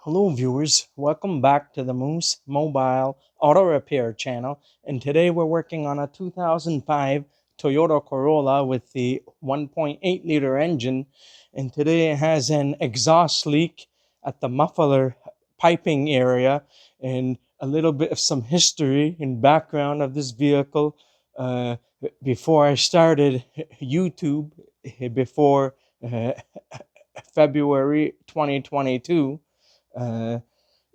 Hello viewers, welcome back to the Moose Mobile Auto Repair channel, and today we're working on a 2005 Toyota Corolla with the 1.8 liter engine, and today it has an exhaust leak at the muffler piping area and a little bit of some history and background of this vehicle. Before I started YouTube, before February 2022, uh,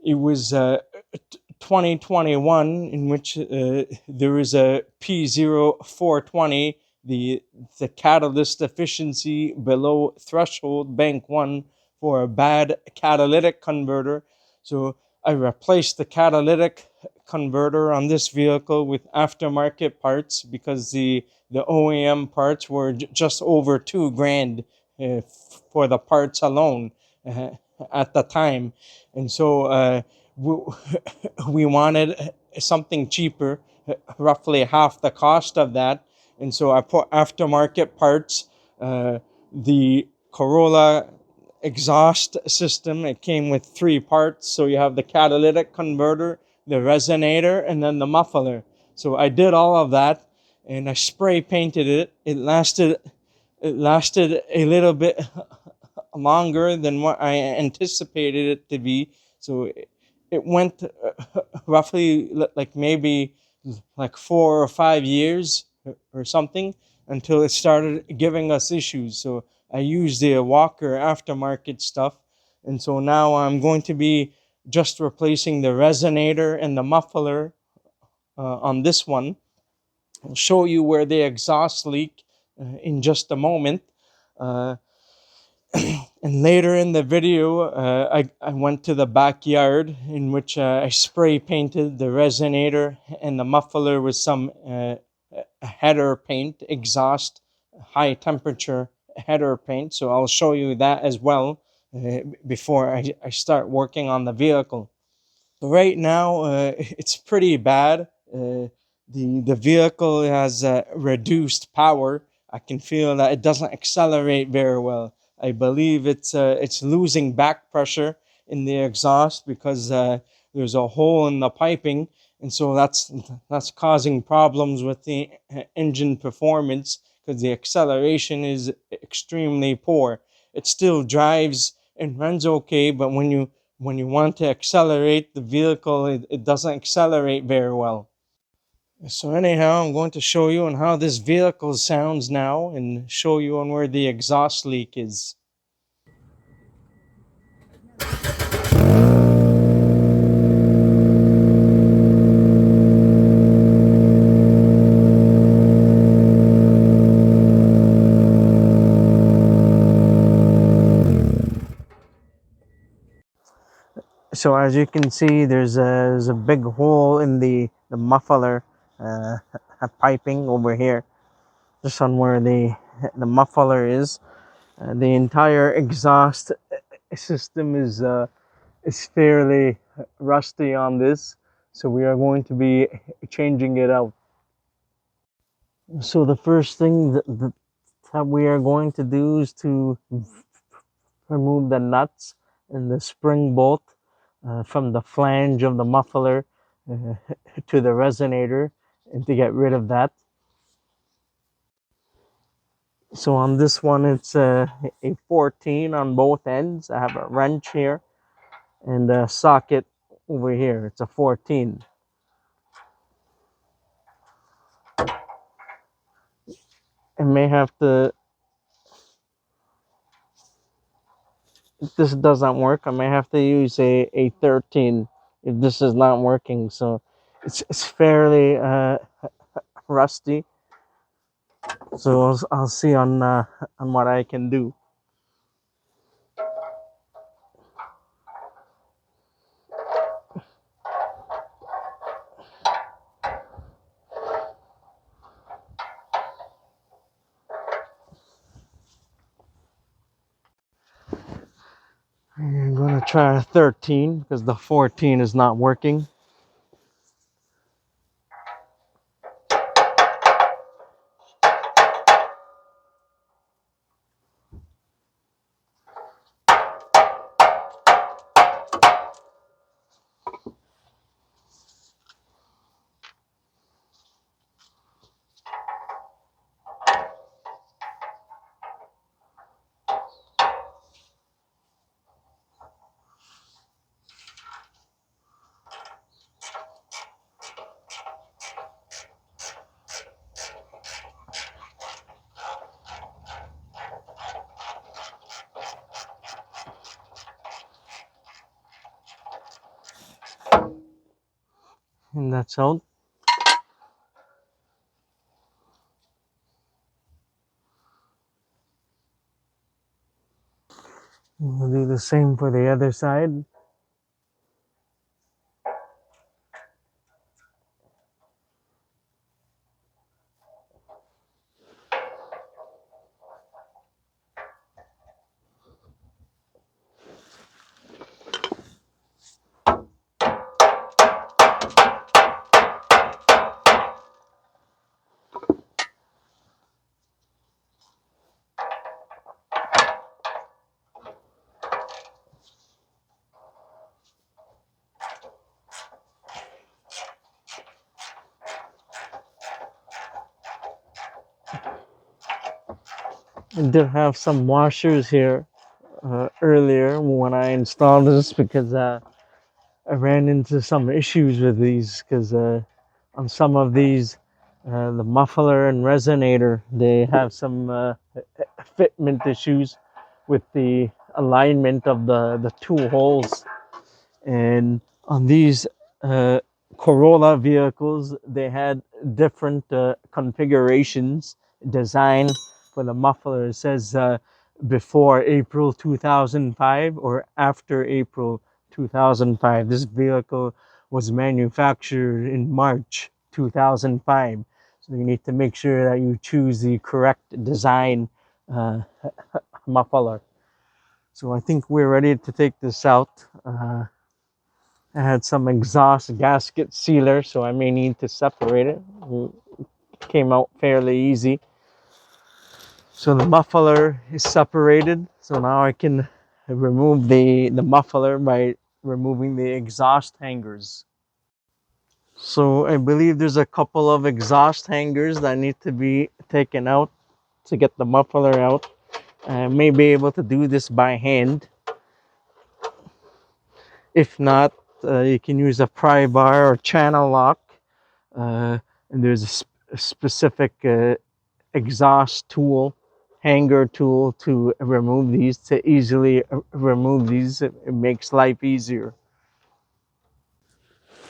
it was 2021 in which there is a P0420, the catalyst efficiency below threshold bank 1 for a bad catalytic converter. So I replaced the catalytic converter on this vehicle with aftermarket parts because the OEM parts were just over $2,000 for the parts alone at the time. And so we wanted something cheaper, roughly half the cost of that. And so I put aftermarket parts. The Corolla exhaust system, it came with 3 parts. So you have the catalytic converter, the resonator, and then the muffler. So I did all of that and I spray painted it. It lasted a little bit longer than what I anticipated it to be. So it went roughly like maybe like 4 or 5 years or something until it started giving us issues. So I used the Walker aftermarket stuff, and so now I'm going to be just replacing the resonator and the muffler on this one. I'll show you where the exhaust leak in just a moment. And later in the video, I went to the backyard in which I spray painted the resonator and the muffler with some header paint, exhaust, high temperature header paint. So I'll show you that as well before I start working on the vehicle. Right now, it's pretty bad. The vehicle has reduced power. I can feel that it doesn't accelerate very well. I believe it's losing back pressure in the exhaust because there's a hole in the piping, and so that's causing problems with the engine performance because the acceleration is extremely poor. It still drives and runs okay, but when you want to accelerate the vehicle, it doesn't accelerate very well. So anyhow, I'm going to show you on how this vehicle sounds now and show you on where the exhaust leak is. So as you can see, there's a big hole in the muffler piping over here, just on where the muffler is. The entire exhaust system is fairly rusty on this, so we are going to be changing it out. So the first thing that we are going to do is to remove the nuts and the spring bolt from the flange of the muffler to the resonator, and to get rid of that. So on this one, it's a 14 on both ends. I have a wrench here and a socket over here. It's a 14. I may have to, if this doesn't work, I may have to use a 13 if this is not working. So it's fairly rusty. So I'll see on what I can do. I'm gonna try a 13 because the 14 is not working. and that's out. We'll do the same for the other side. I did have some washers here earlier when I installed this because I ran into some issues with these because on some of these, the muffler and resonator, they have some fitment issues with the alignment of the two holes. And on these uh, Corolla vehicles, they had different configurations designed for the muffler. It says before April 2005 or after April 2005. This vehicle was manufactured in March 2005. So you need to make sure that you choose the correct design muffler. So I think we're ready to take this out. I had some exhaust gasket sealer, so I may need to separate it. It came out fairly easy. So the muffler is separated. So now I can remove the muffler by removing the exhaust hangers. So I believe there's a couple of exhaust hangers that need to be taken out to get the muffler out. I may be able to do this by hand. If not, you can use a pry bar or channel lock. And there's a specific exhaust tool, hanger tool to remove these, to easily remove these. It makes life easier.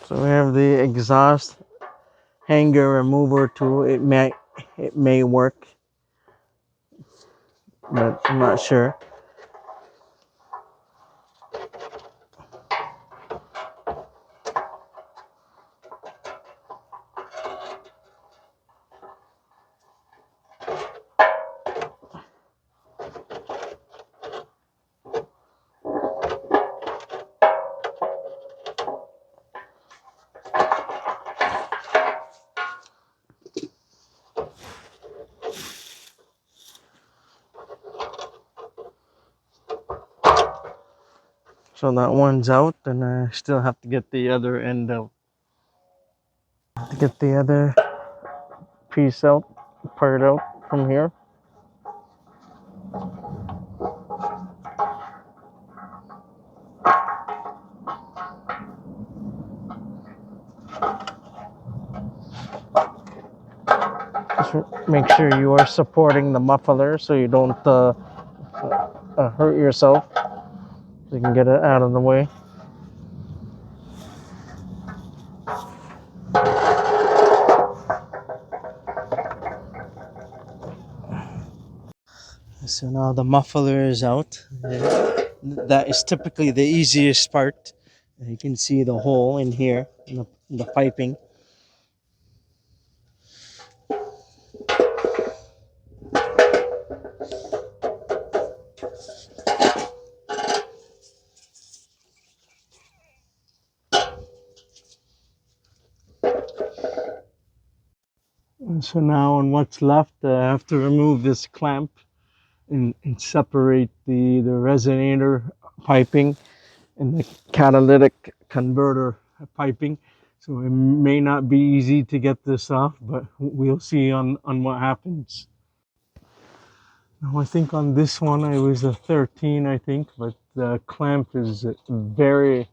So we have the exhaust hanger remover tool. It may work, but I'm not sure. So that one's out, and I still have to get the other end out. To get the other piece out, part out from here. Just make sure you are supporting the muffler so you don't hurt yourself. So you can get it out of the way. So now the muffler is out. That is typically the easiest part. You can see the hole in here, in the piping. And so now on what's left, I have to remove this clamp and separate the resonator piping and the catalytic converter piping. So it may not be easy to get this off, but we'll see on what happens. Now I think on this one I was a 13, I think, but the clamp is very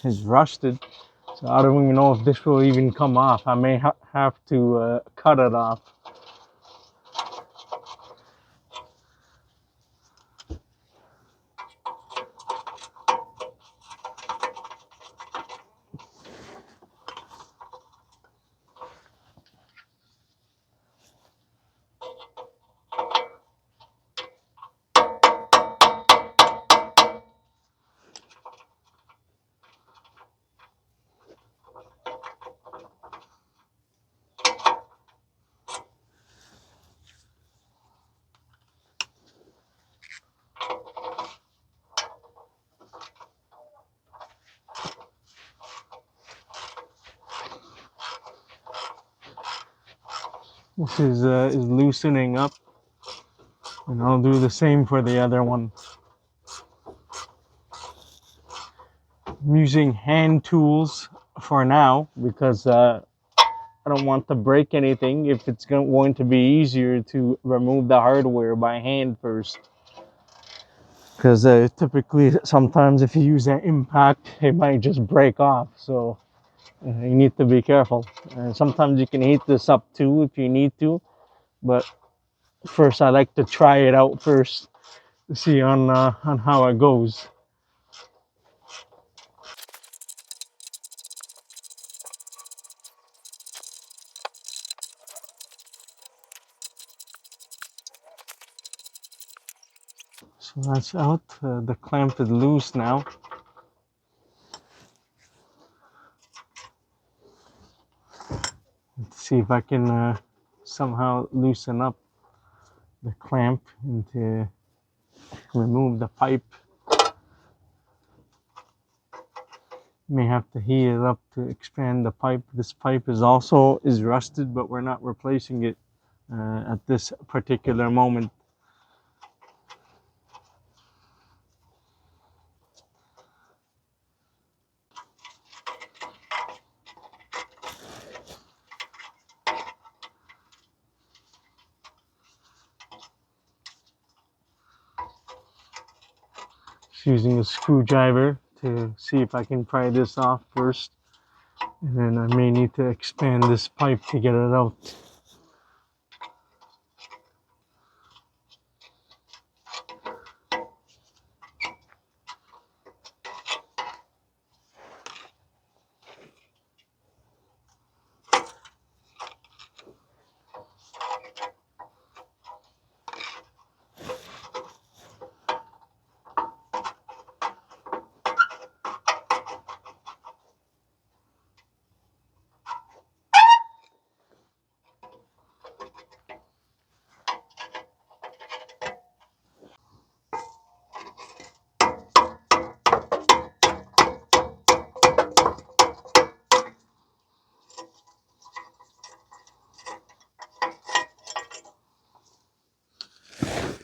is rusted. So I don't even know if this will even come off. I may have to cut it off. This is loosening up, and I'll do the same for the other one. I'm using hand tools for now because I don't want to break anything if it's going to be easier to remove the hardware by hand first. Because typically, sometimes if you use an impact, it might just break off. So you need to be careful. Sometimes you can heat this up too if you need to. But first, I like to try it out first to see on how it goes. So that's out. The clamp is loose now. Let's see if I can somehow loosen up the clamp and to remove the pipe. May have to heat it up to expand the pipe. This pipe is rusted, but we're not replacing it at this particular moment. Just using a screwdriver to see if I can pry this off first, and then I may need to expand this pipe to get it out.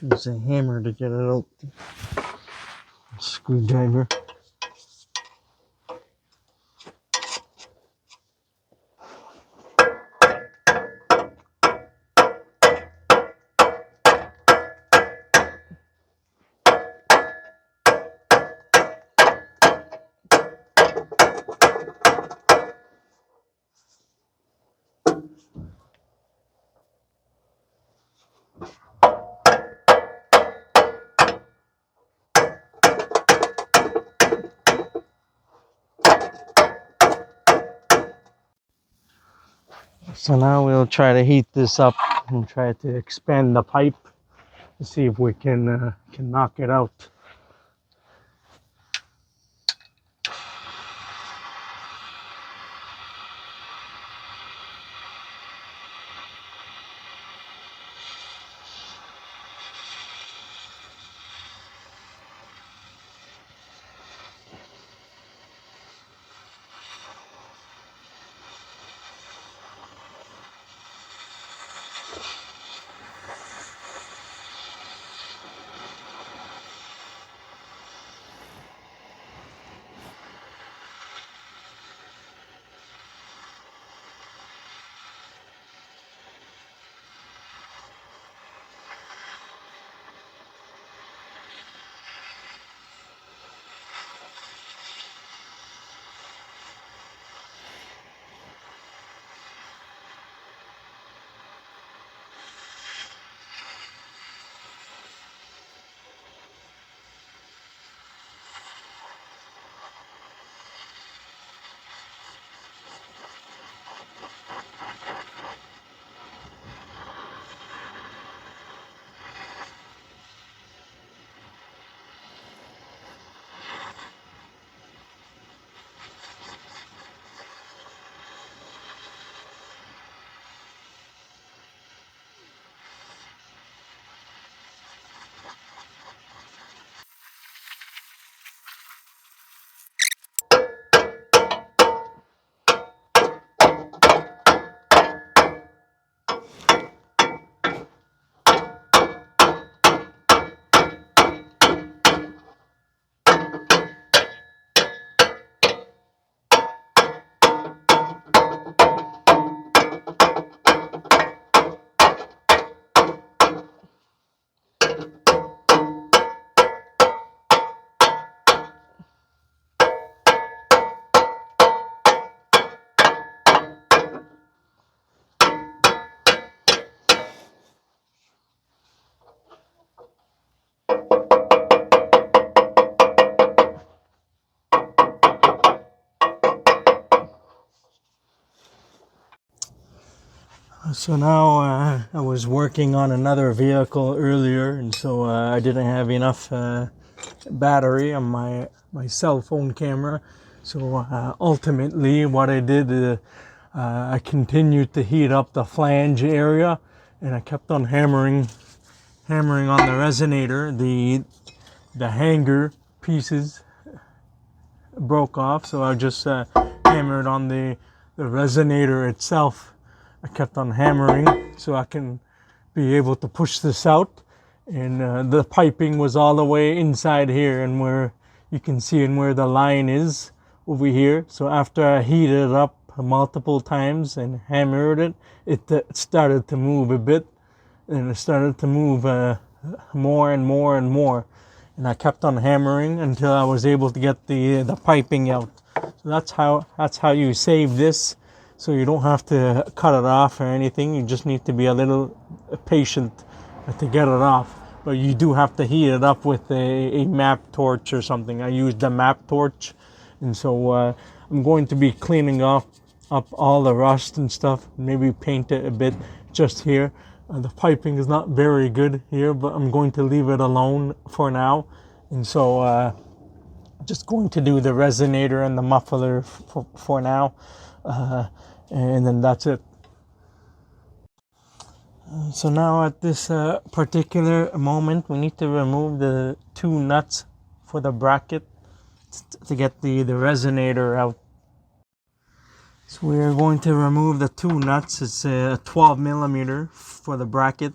Use a hammer to get it out. Screwdriver. So now we'll try to heat this up and try to expand the pipe to see if we can knock it out. So now I was working on another vehicle earlier, and so I didn't have enough battery on my cell phone camera. So ultimately what I did, I continued to heat up the flange area, and I kept on hammering on the resonator. The hanger pieces broke off, so I just hammered on the resonator itself. I kept on hammering so I can be able to push this out, and the piping was all the way inside here, and where you can see and where the line is over here. So after I heated it up multiple times and hammered it, it started to move a bit, and it started to move more and more and more, and I kept on hammering until I was able to get the piping out. So that's how you save this. So you don't have to cut it off or anything. You just need to be a little patient to get it off. But you do have to heat it up with a map torch or something. I used the map torch, and so I'm going to be cleaning up all the rust and stuff. Maybe paint it a bit just here. The piping is not very good here, but I'm going to leave it alone for now. And so just going to do the resonator and the muffler for now. And then that's it. So now at this particular moment, we need to remove the two nuts for the bracket to get the resonator out. So we are going to remove the two nuts. It's a 12 millimeter for the bracket.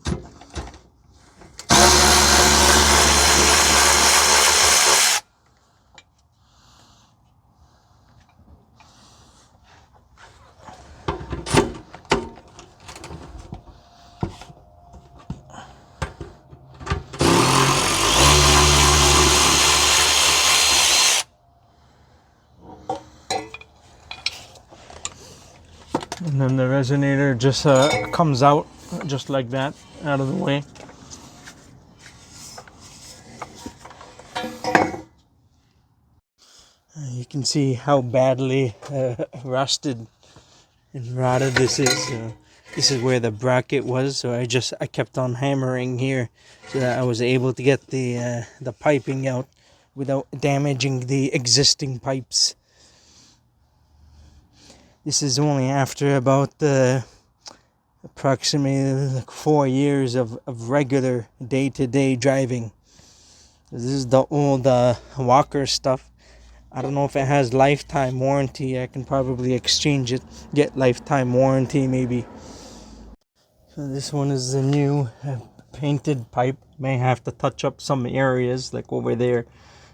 And then the resonator just comes out just like that, out of the way. You can see how badly rusted and rotted this is. This is where the bracket was, so I kept on hammering here so that I was able to get the piping out without damaging the existing pipes. This is only after about approximately 4 years of regular day-to-day driving. This is the old Walker stuff. I don't know if it has lifetime warranty. I can probably exchange it, get lifetime warranty maybe. So this one is the new painted pipe. May have to touch up some areas, like over there.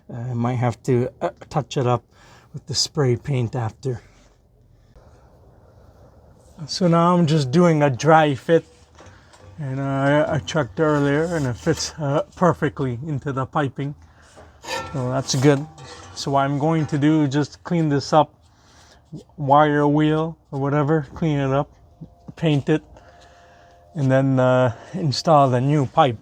Might have to touch it up with the spray paint after. So now I'm just doing a dry fit, and I checked earlier and it fits perfectly into the piping, so that's good. So what I'm going to do is just clean this up, wire wheel or whatever, clean it up, paint it, and then install the new pipe.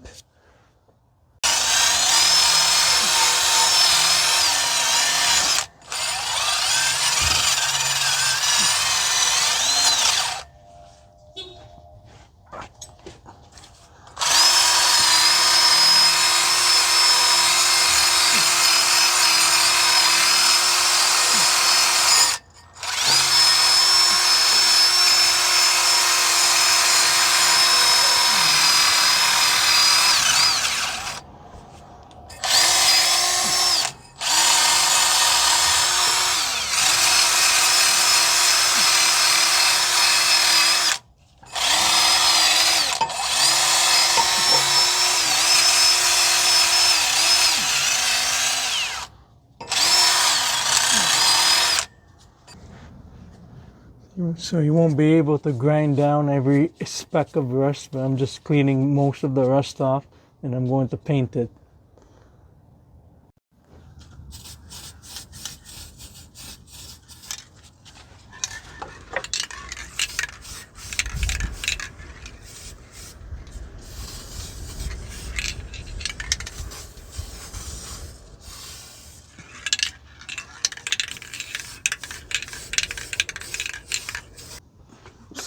So you won't be able to grind down every speck of rust, but I'm just cleaning most of the rust off, and I'm going to paint it.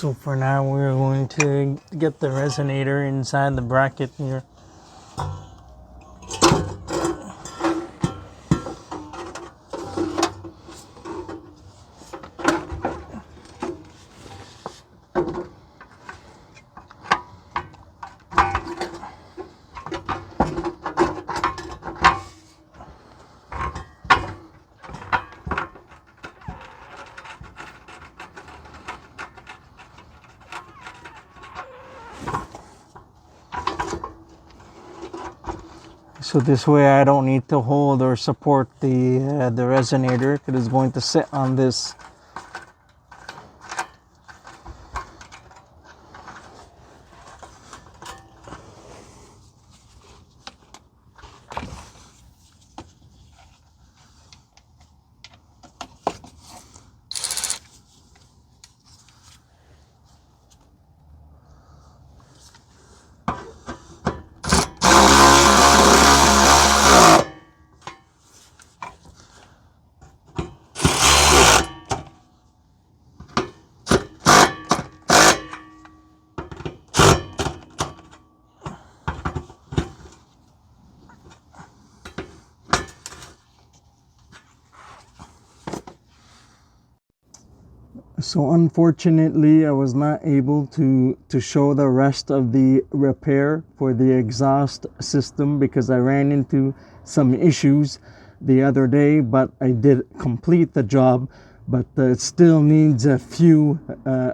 So for now, we're going to get the resonator inside the bracket here. So this way I don't need to hold or support the resonator. It is going to sit on this. So unfortunately, I was not able to show the rest of the repair for the exhaust system because I ran into some issues the other day, but I did complete the job. But it still needs a few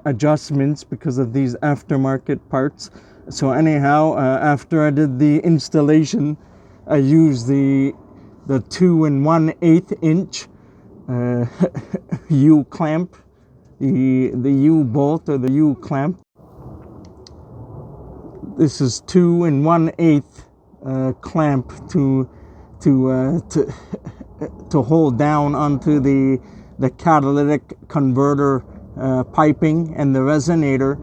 adjustments because of these aftermarket parts. So anyhow, after I did the installation, I used the 2 1/8 inch U clamp, the U bolt or the U clamp. This is 2 1/8 clamp to hold down onto the catalytic converter piping and the resonator.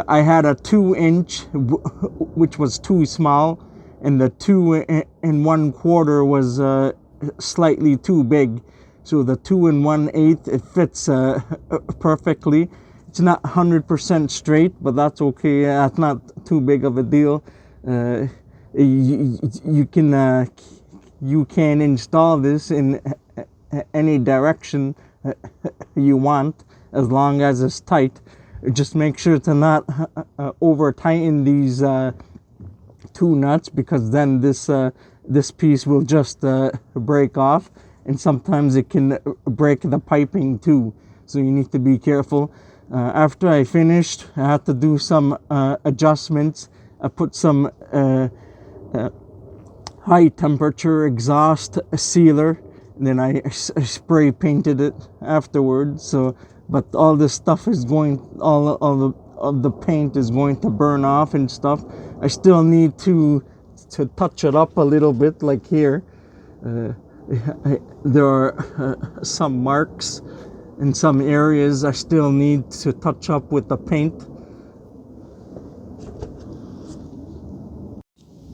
I had a 2 inch which was too small, and the 2 1/4 was slightly too big. So the 2 1/8, it fits perfectly. It's not 100% straight, but that's okay. That's not too big of a deal. You can install this in any direction you want, as long as it's tight. Just make sure to not over tighten these 2 nuts, because then this piece will just break off, and sometimes it can break the piping too, so you need to be careful. After I finished, I had to do some adjustments. I put some high temperature exhaust sealer, and then I spray painted it afterwards. So, but all this stuff is going, all of the paint is going to burn off and stuff. I still need to touch it up a little bit, like here. There are some marks in some areas I still need to touch up with the paint.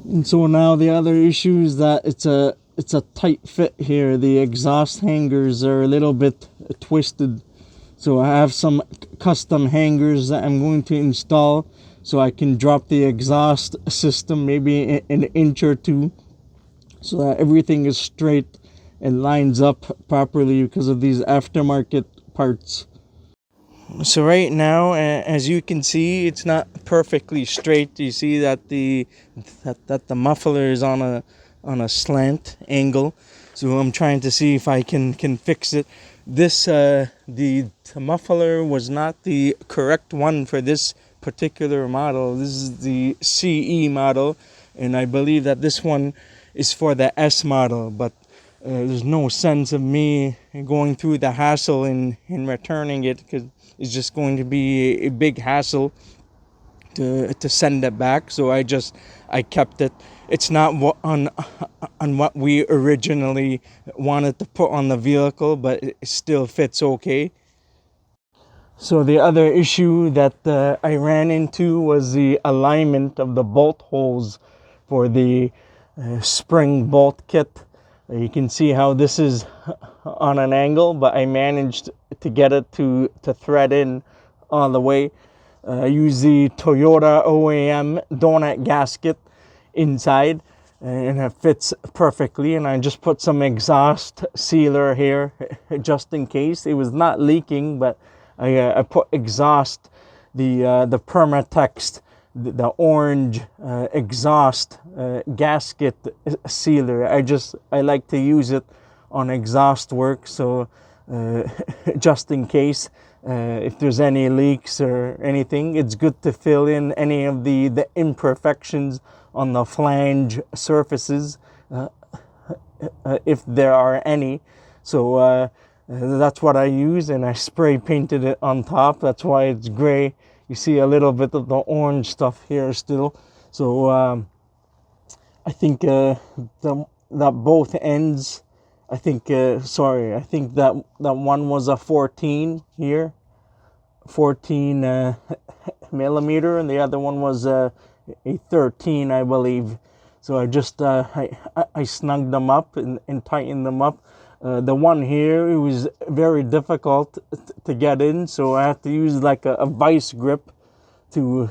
And so now the other issue is that it's a tight fit here. The exhaust hangers are a little bit twisted. So I have some custom hangers that I'm going to install, so I can drop the exhaust system maybe an inch or two, so that everything is straight and lines up properly because of these aftermarket parts. So right now, as you can see, it's not perfectly straight. You see that the muffler is on a slant angle. So I'm trying to see if I can fix it. This the muffler was not the correct one for this particular model. This is the CE model, and I believe that this one is for the S model, but there's no sense of me going through the hassle in returning it, because it's just going to be a big hassle to send it back. So I kept it. It's not on what we originally wanted to put on the vehicle, but it still fits okay. So the other issue that I ran into was the alignment of the bolt holes for the spring bolt kit. You can see how this is on an angle, but I managed to get it to thread in all the way. I use the Toyota OEM donut gasket inside, and it fits perfectly. And I just put some exhaust sealer here just in case. It was not leaking, but I put exhaust, the Permatext, the orange exhaust gasket sealer. I like to use it on exhaust work, so just in case if there's any leaks or anything, it's good to fill in any of the imperfections on the flange surfaces if there are any. So that's what I use, and I spray painted it on top. That's why it's gray. You see a little bit of the orange stuff here still. So I think that both ends, I think I think that one was a 14 here, 14 millimeter, and the other one was a 13, I believe. So I just I snugged them up and tightened them up. The one here, it was very difficult to get in, so I had to use like a vice grip to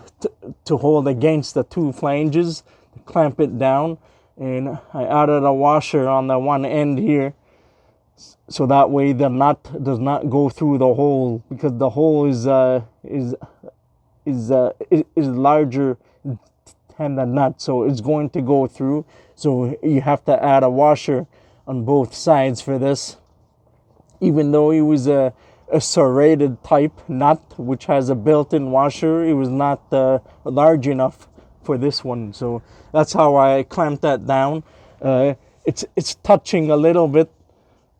hold against the two flanges to clamp it down. And I added a washer on the one end here, so that way the nut does not go through the hole, because the hole is larger than the nut, so it's going to go through. So you have to add a washer on both sides for this. Even though it was a serrated type nut which has a built-in washer, it was not large enough for this one. So that's how I clamped that down. It's touching a little bit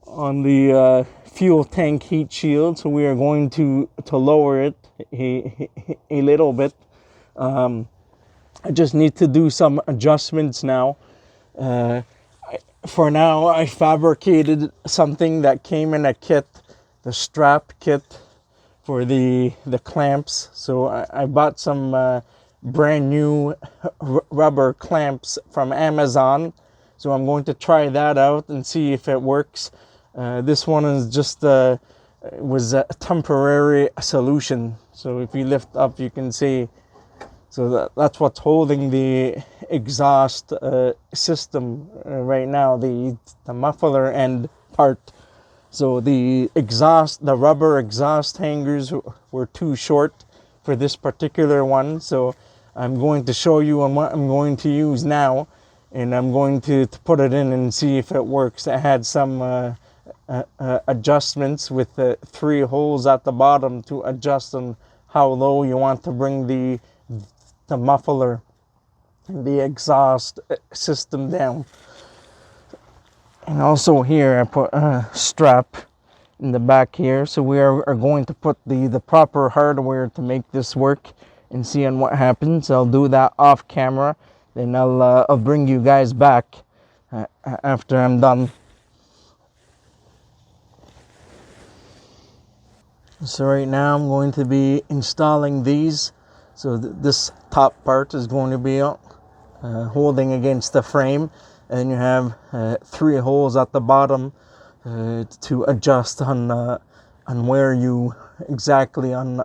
on the fuel tank heat shield, so we are going to lower it a little bit. I just need to do some adjustments now. For now, I fabricated something that came in a kit, the strap kit for the clamps. So I bought some brand new rubber clamps from Amazon. So I'm going to try that out and see if it works. This one is just was a temporary solution. So if you lift up, you can see. So that's what's holding the exhaust system right now, the muffler end part. So the rubber exhaust hangers were too short for this particular one. So I'm going to show you on what I'm going to use now, and I'm going to put it in and see if it works. I had some adjustments with 3 holes at the bottom to adjust on how low you want to bring the muffler, the exhaust system down. And also here I put a strap in the back here, so we are going to put the proper hardware to make this work and see on what happens. I'll do that off camera, then I'll bring you guys back after I'm done. So right now I'm going to be installing these. So this top part is going to be holding against the frame, and you have 3 holes at the bottom to adjust on where you exactly on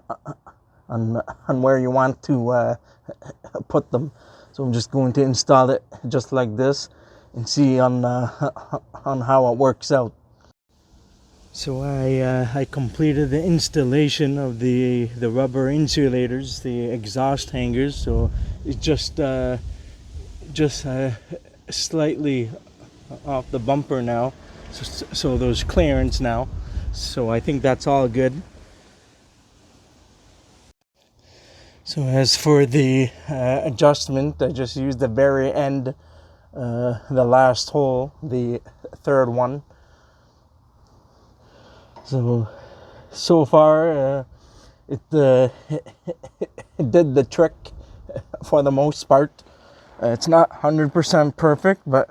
where you want to put them. So I'm just going to install it just like this and see on how it works out. So I completed the installation of the rubber insulators, the exhaust hangers. So it's just slightly off the bumper now. So there's clearance now. So I think that's all good. So as for the adjustment, I just used the very end, the last hole, the 3rd one. So far, it did the trick for the most part. It's not 100% perfect, but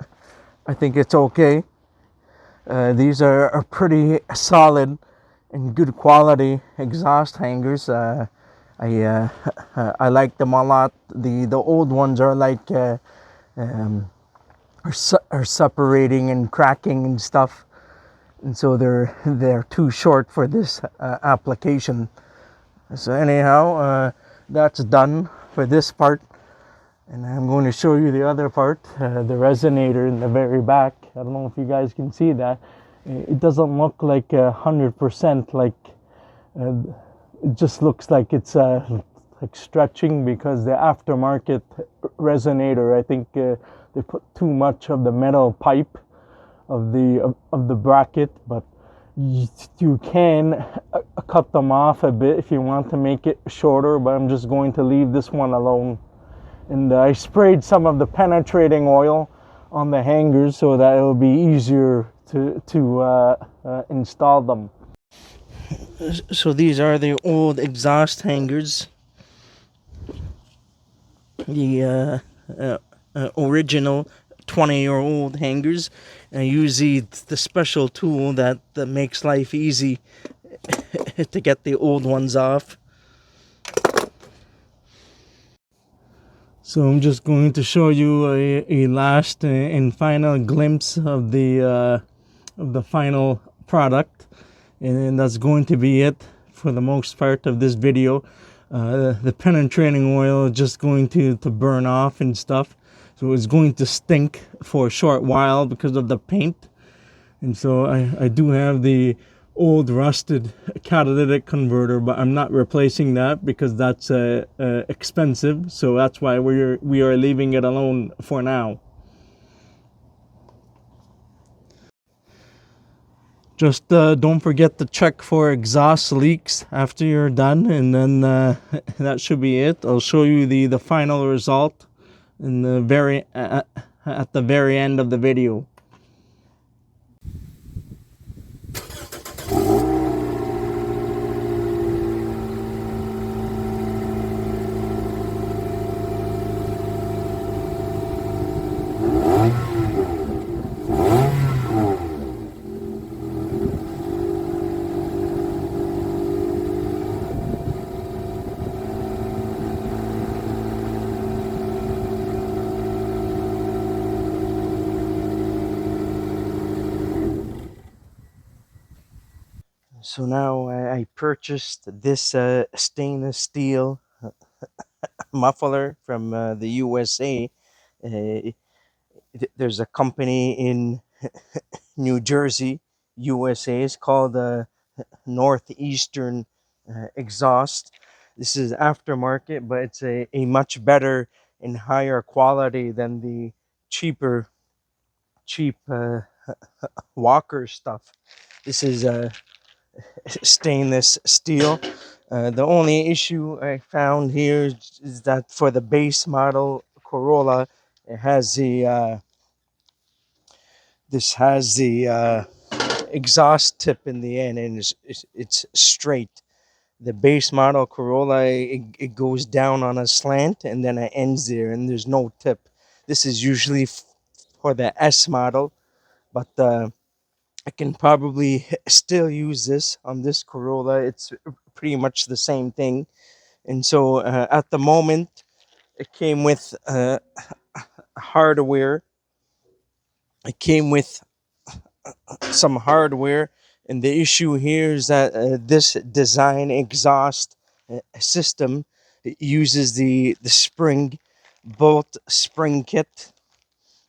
I think it's okay. These are pretty solid and good quality exhaust hangers. I like them a lot. The old ones are like are separating and cracking and stuff. And so they're too short for this application. So anyhow, that's done for this part. And I'm going to show you the other part, the resonator in the very back. I don't know if you guys can see that. It doesn't look like 100%, like it just looks like it's like stretching, because the aftermarket resonator, I think they put too much of the metal pipe of the bracket, but you can cut them off a bit if you want to make it shorter, but I'm just going to leave this one alone. And I sprayed some of the penetrating oil on the hangers so that it'll be easier to install them. So these are the old exhaust hangers, the original 20-year-old hangers. I use the special tool that makes life easy to get the old ones off. So I'm just going to show you a last and final glimpse of the final product, and that's going to be it for the most part of this video. The penetrating oil is just going to burn off and stuff, so it's going to stink for a short while because of the paint. And so I do have the old rusted catalytic converter, but I'm not replacing that because that's expensive. So that's why we are leaving it alone for now. Just don't forget to check for exhaust leaks after you're done, and then that should be it. I'll show you the final result in the at the very end of the video. So now I purchased this stainless steel muffler from the USA. There's a company in New Jersey, USA. It's called Northeastern Exhaust. This is aftermarket, but it's a much better and higher quality than the cheap Walker stuff. This is stainless steel. The only issue I found here is that for the base model Corolla, it has the this has the exhaust tip in the end, and it's straight. The base model Corolla, it goes down on a slant and then it ends there, and there's no tip. This is usually for the S model, but I can probably still use this on this Corolla. It's pretty much the same thing. And so at the moment, it came with hardware. It came with some hardware. And the issue here is that this design exhaust system, it uses the spring bolt spring kit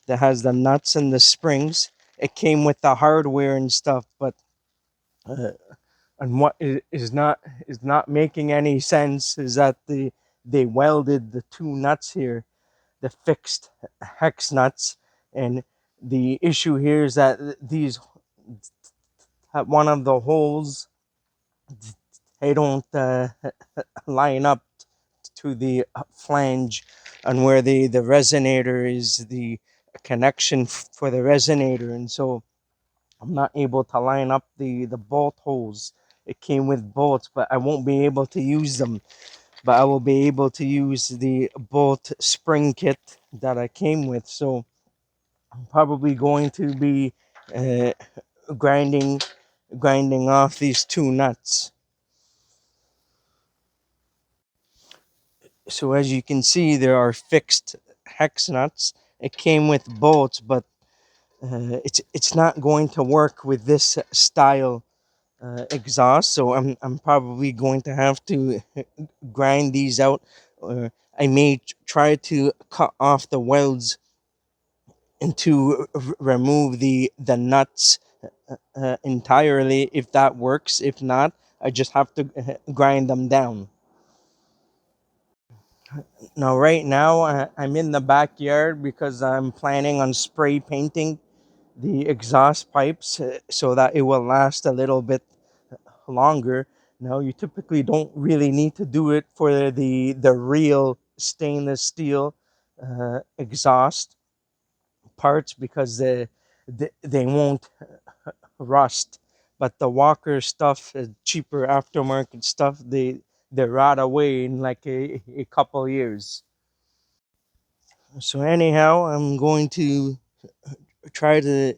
that has the nuts and the springs. It came with the hardware and stuff, but and what is not making any sense is that they welded the two nuts here, the fixed hex nuts, and the issue here is that these at one of the holes, they don't line up to the flange, and where the resonator is the connection for the resonator, and so I'm not able to line up the bolt holes. It came with bolts, but I won't be able to use them. But I will be able to use the bolt spring kit that I came with. So I'm probably going to be uh, grinding off these two nuts. So as you can see, there are fixed hex nuts. It came with bolts, but it's not going to work with this style exhaust, so I'm probably going to have to grind these out, or I may try to cut off the welds and to remove the nuts entirely if that works. If not, I just have to grind them down. Now, right now, I'm in the backyard because I'm planning on spray painting the exhaust pipes so that it will last a little bit longer. Now, you typically don't really need to do it for the real stainless steel exhaust parts because they won't rust. But the Walker stuff, cheaper aftermarket stuff, they rot away in like a couple years. So anyhow, I'm going to try to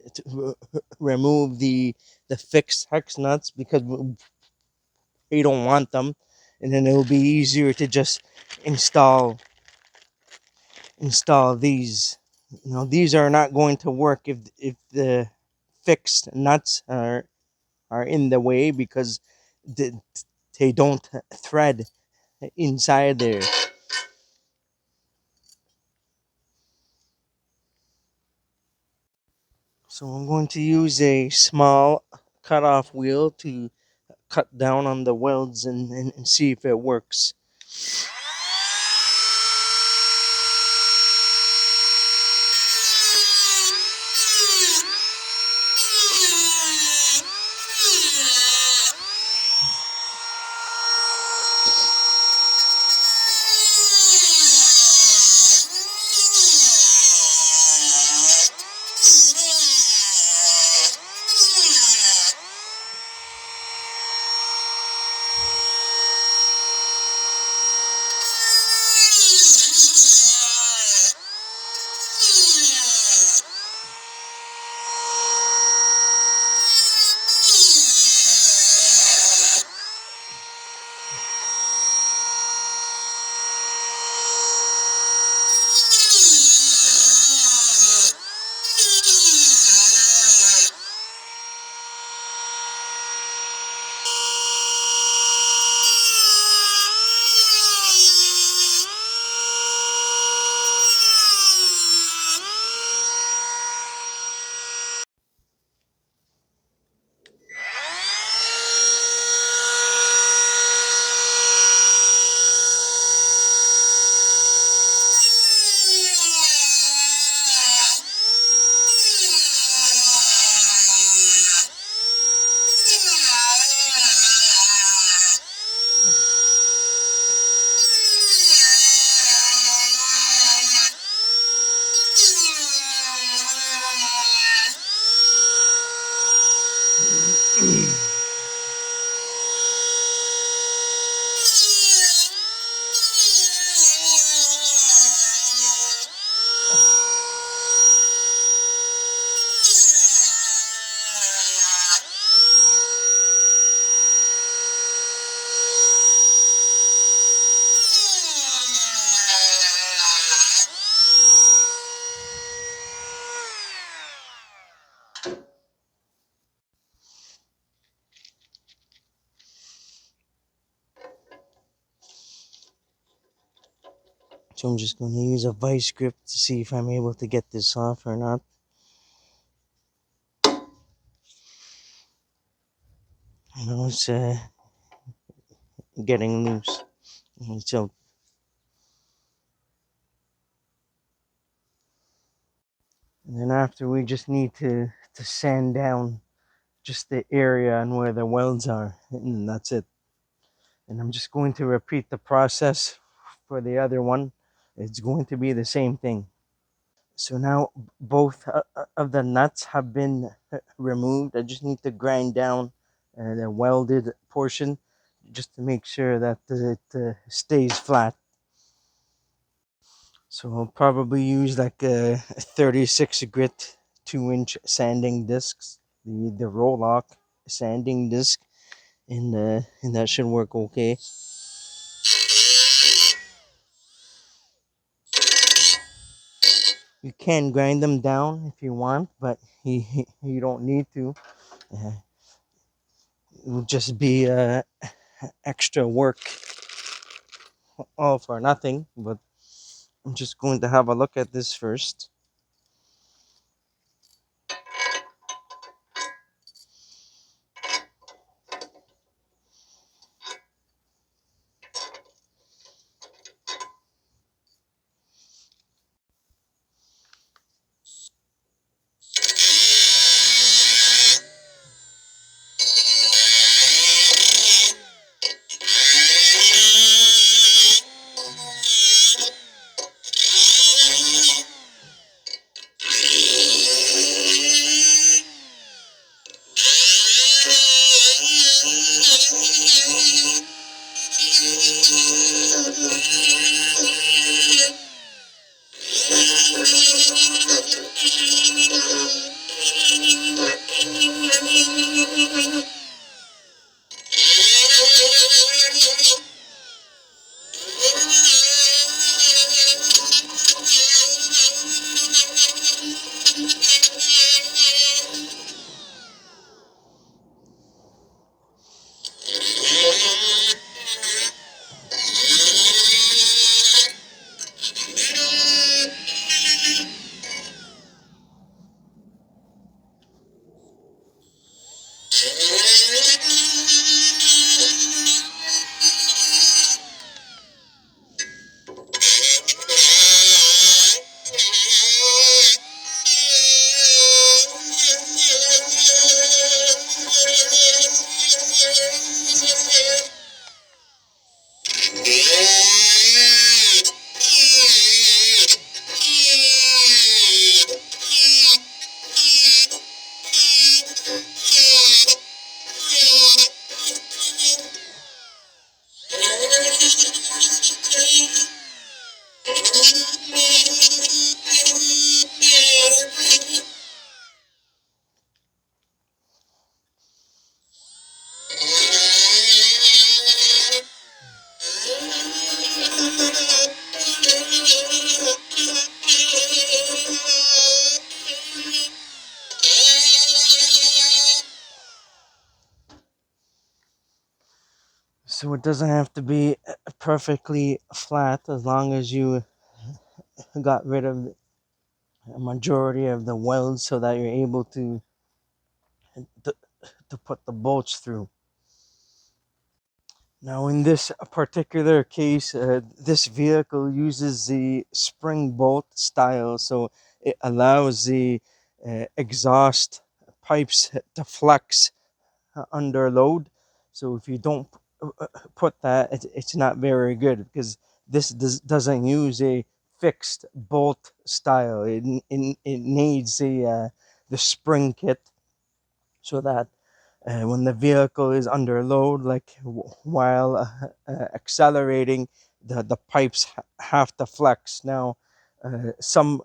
remove the fixed hex nuts because we don't want them, and then it'll be easier to just install these. You know, these are not going to work if the fixed nuts are in the way because they, they don't thread inside there. So I'm going to use a small cutoff wheel to cut down on the welds and see if it works. So I'm just going to use a vice grip to see if I'm able to get this off or not. You know, it's getting loose. So, and then after we just need to sand down just the area and where the welds are, and that's it. And I'm just going to repeat the process for the other one. It's going to be the same thing. So now both of the nuts have been removed. I just need to grind down the welded portion just to make sure that it stays flat. So I'll probably use like a 36 grit 2-inch sanding discs, the roll-lock sanding disc, and that should work okay. You can grind them down if you want, but you don't need to. Uh, It will just be extra work all for nothing. But I'm just going to have a look at this first. So it doesn't have to be perfectly flat as long as you got rid of a majority of the welds so that you're able to, to put the bolts through. Now, in this particular case, this vehicle uses the spring bolt style, so it allows the exhaust pipes to flex under load. So if you don't put that, it's not very good because this doesn't use a fixed bolt style. It needs the spring kit so that when the vehicle is under load, like while accelerating, the pipes have to flex. Now, some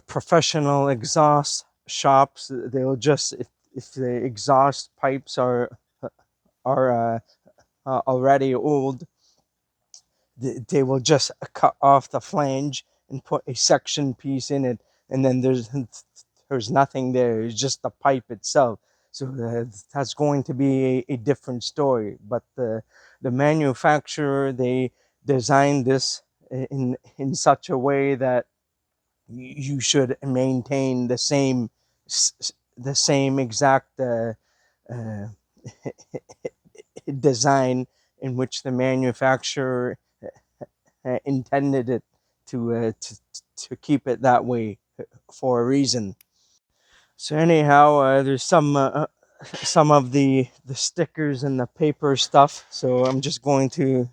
professional exhaust shops, they'll just if the exhaust pipes are already old, they will just cut off the flange and put a section piece in it, and then there's nothing there. It's just the pipe itself. So that's going to be a different story. But the manufacturer, they designed this in such a way that you should maintain the same exact uh, design in which the manufacturer intended it to keep it that way for a reason. So anyhow, there's some of the stickers and the paper stuff. So I'm just going to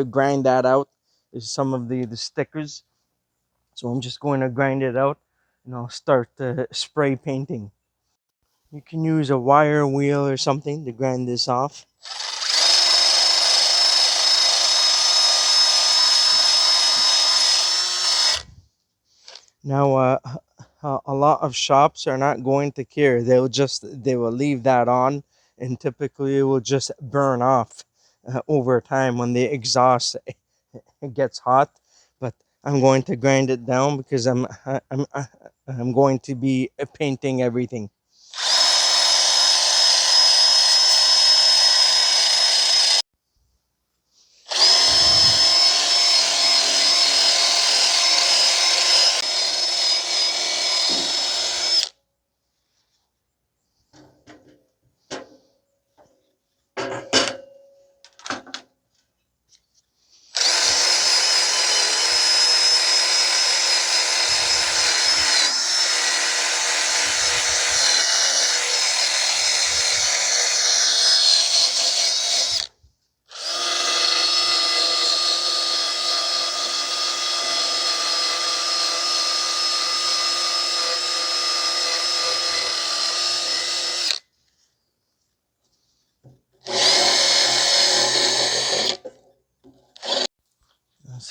grind that out. There's some of the stickers. So I'm just going to grind it out, and I'll start spray painting. You can use a wire wheel or something to grind this off. Now, a lot of shops are not going to care. They will leave that on, and typically it will just burn off over time when the exhaust gets hot. But I'm going to grind it down because I'm going to be painting everything.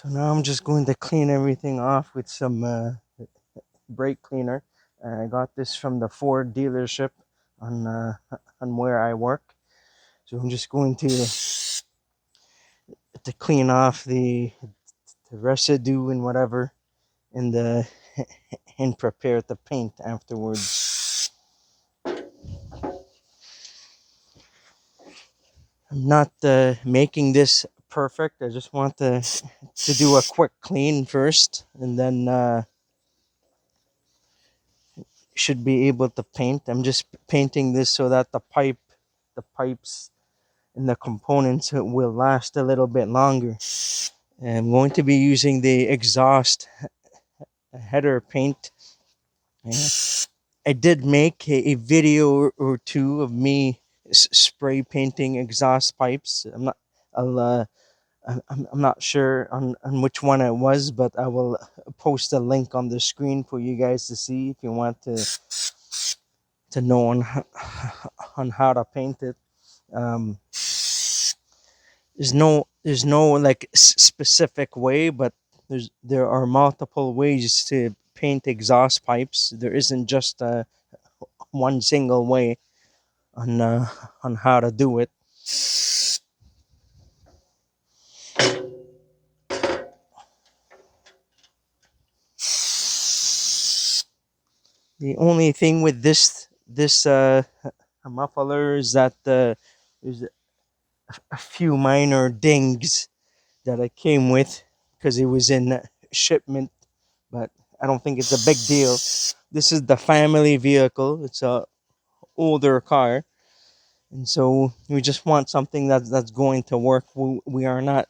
So now I'm just going to clean everything off with some brake cleaner. I got this from the Ford dealership on on where I work. So I'm just going to clean off the residue and whatever, and and prepare the paint afterwards. I'm not making this perfect. I just want to do a quick clean first, and then should be able to paint. I'm just painting this so that the pipes, and the components will last a little bit longer. I'm going to be using the exhaust header paint. I did make a video or two of me spray painting exhaust pipes. I'll, I'm not sure on which one it was, but I will post a link on the screen for you guys to see if you want to know on how to paint it. Um, there's no like specific way, but there are multiple ways to paint exhaust pipes. There isn't just one single way on on how to do it. The only thing with this muffler is that there's a few minor dings that I came with because it was in shipment, but I don't think it's a big deal. This is the family vehicle. It's a older car, and so we just want something that's going to work. We are not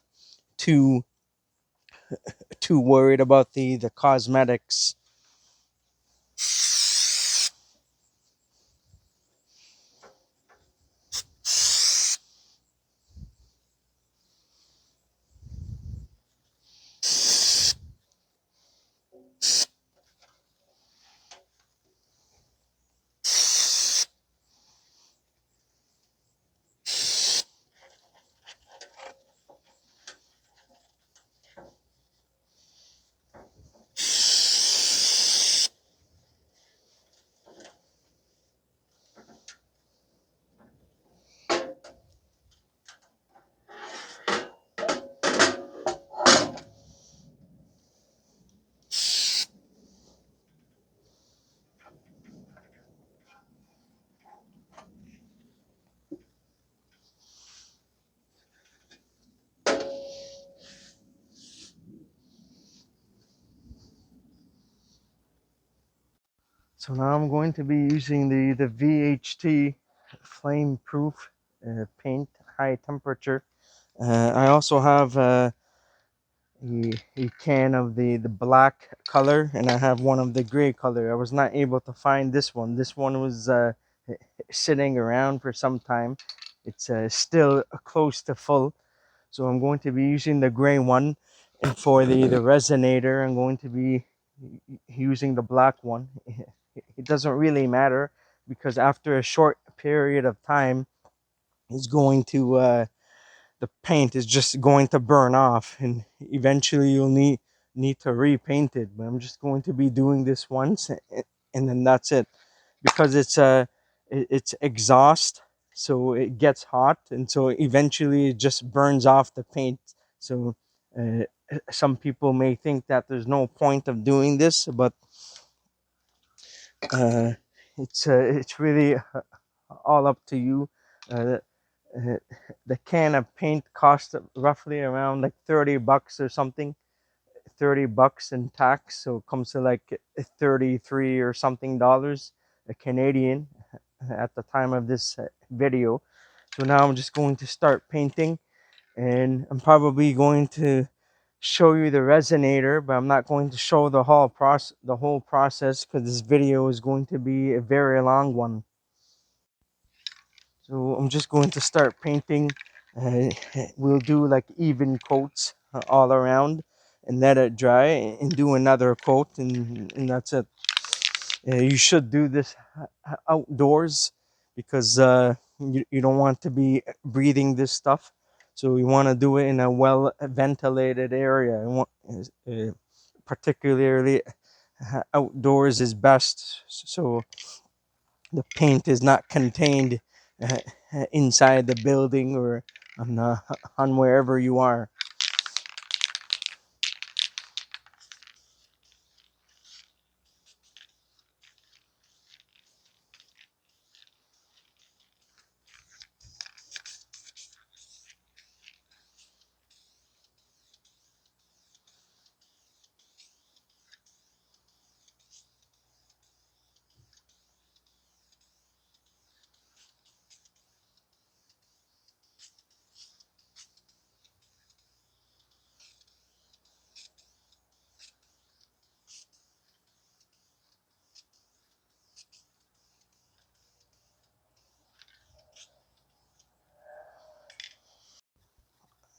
too too worried about the cosmetics. So now I'm going to be using the VHT flame proof paint, high temperature. I also have a can of the black color, and I have one of the gray color. I was not able to find this one. This one was sitting around for some time. It's still close to full, so I'm going to be using the gray one. And for the resonator, I'm going to be using the black one. It doesn't really matter because after a short period of time, it's going to the paint is just going to burn off, and eventually you'll need to repaint it. But I'm just going to be doing this once, and then that's it, because it's exhaust, so it gets hot, and so eventually it just burns off the paint. So uh, some people may think that there's no point of doing this, but uh, it's really all up to you. Uh, uh, the can of paint costs roughly around like $30 or something, $30 in tax, so it comes to like 33 or something dollars Canadian at the time of this video. So now I'm just going to start painting, and I'm probably going to show you the resonator, but I'm not going to show the whole process because this video is going to be a very long one. So I'm just going to start painting. Uh, we'll do like even coats all around and let it dry and do another coat, and that's it. You should do this outdoors because you don't want to be breathing this stuff. So you want to do it in a well ventilated area. Particularly outdoors is best. So the paint is not contained uh, inside the building or on wherever you are.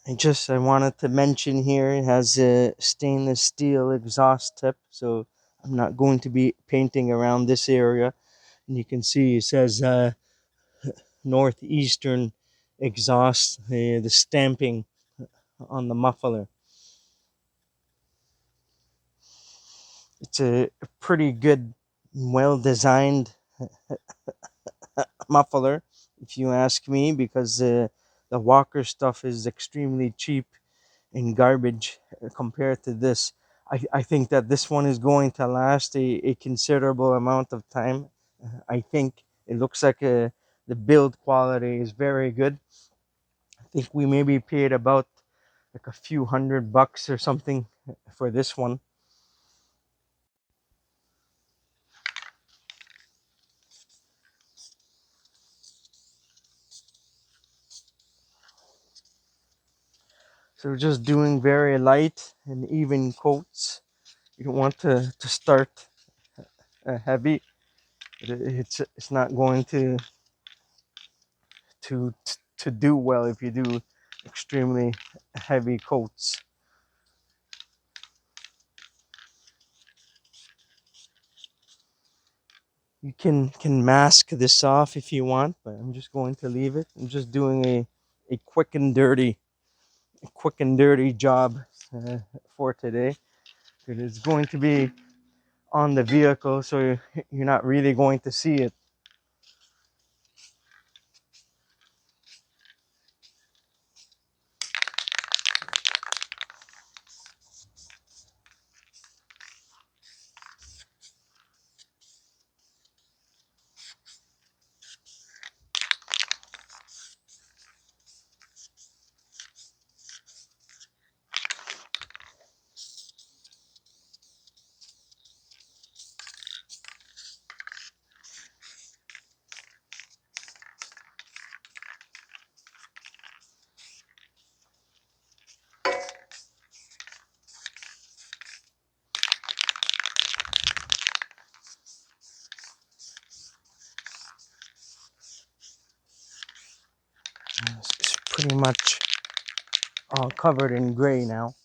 I wanted to mention here it has a stainless steel exhaust tip, so I'm not going to be painting around this area. And you can see it says Northeastern Exhaust, the stamping on the muffler. It's a pretty good, well designed muffler, if you ask me, because the Walker stuff is extremely cheap and garbage compared to this. I think that this one is going to last a considerable amount of time. I think it looks like the build quality is very good. I think we maybe paid about like a few $100 or something for this one. So we're just doing very light and even coats. You don't want to start heavy. It's not going to do well if you do extremely heavy coats. You can mask this off if you want, but I'm just going to leave it. I'm just doing a quick and dirty job uh, for today. It is going to be on the vehicle, so you're not really going to see it. It's pretty much all covered in gray now.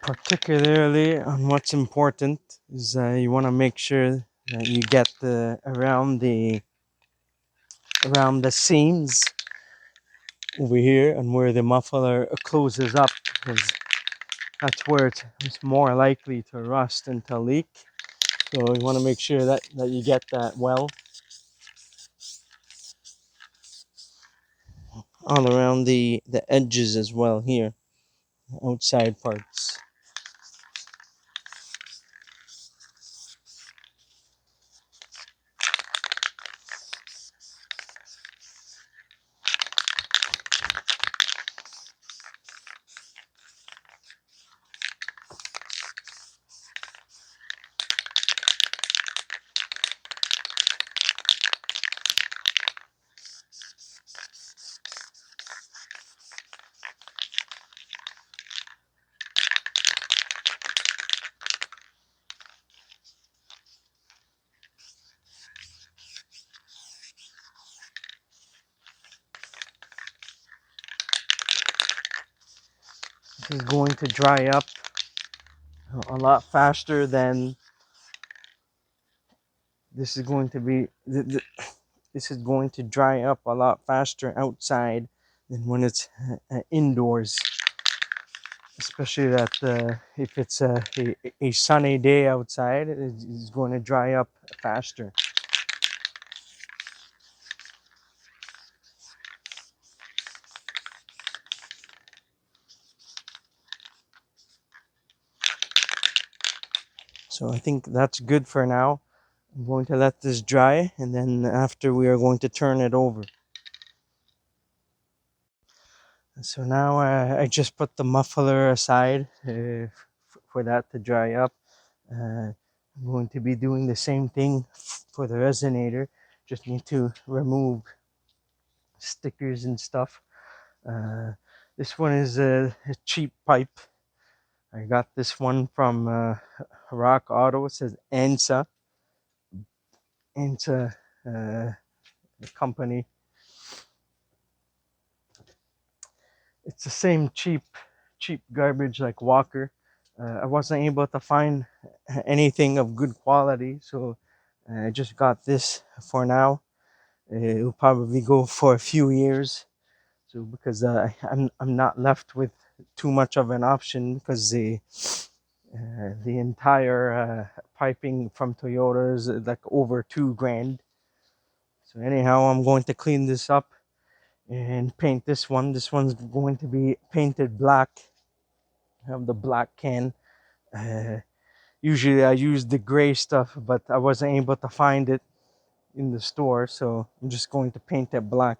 Particularly on what's important is you want to make sure You get the around the seams over here and where the muffler closes up, because that's where it's more likely to rust and to leak. So you want to make sure that you get that well all around the edges as well here, outside parts. This is going to dry up a lot faster than this is going to be. This is going to dry up a lot faster outside than when it's indoors. Especially that if it's a sunny day outside, it's going to dry up faster. So I think that's good for now. I'm going to let this dry, and then after we are going to turn it over. So now I just put the muffler aside for that to dry up. I'm going to be doing the same thing for the resonator. Just need to remove stickers and stuff. This one is a cheap pipe. I got this one from Rock Auto. It says ANSA. ANSA company. It's the same cheap garbage like Walker. I wasn't able to find anything of good quality, so I just got this for now. It will probably go for a few years. So because I'm not left with too much of an option, because the entire piping from Toyota is like over $2,000. So anyhow, I'm going to clean this up and paint this one. This one's going to be painted black. I have the black can. Uh, Usually I use the gray stuff, but I wasn't able to find it in the store, so I'm just going to paint it black.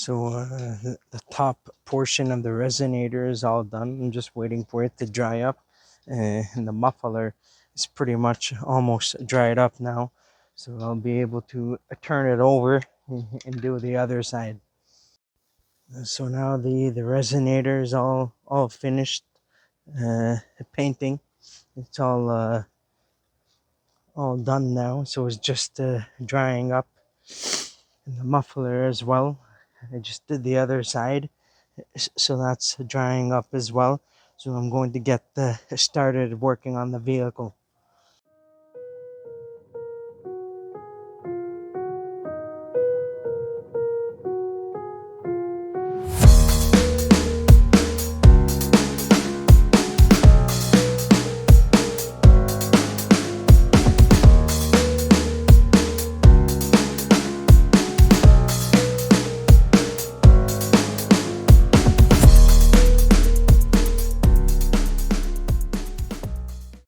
So the top portion of the resonator is all done. I'm just waiting for it to dry up. And the muffler is pretty much almost dried up now. So I'll be able to turn it over and do the other side. So now the resonator is all finished painting. It's all done now. So it's just drying up. And the muffler as well. I just did the other side. So that's drying up as well. So I'm going to get started working on the vehicle.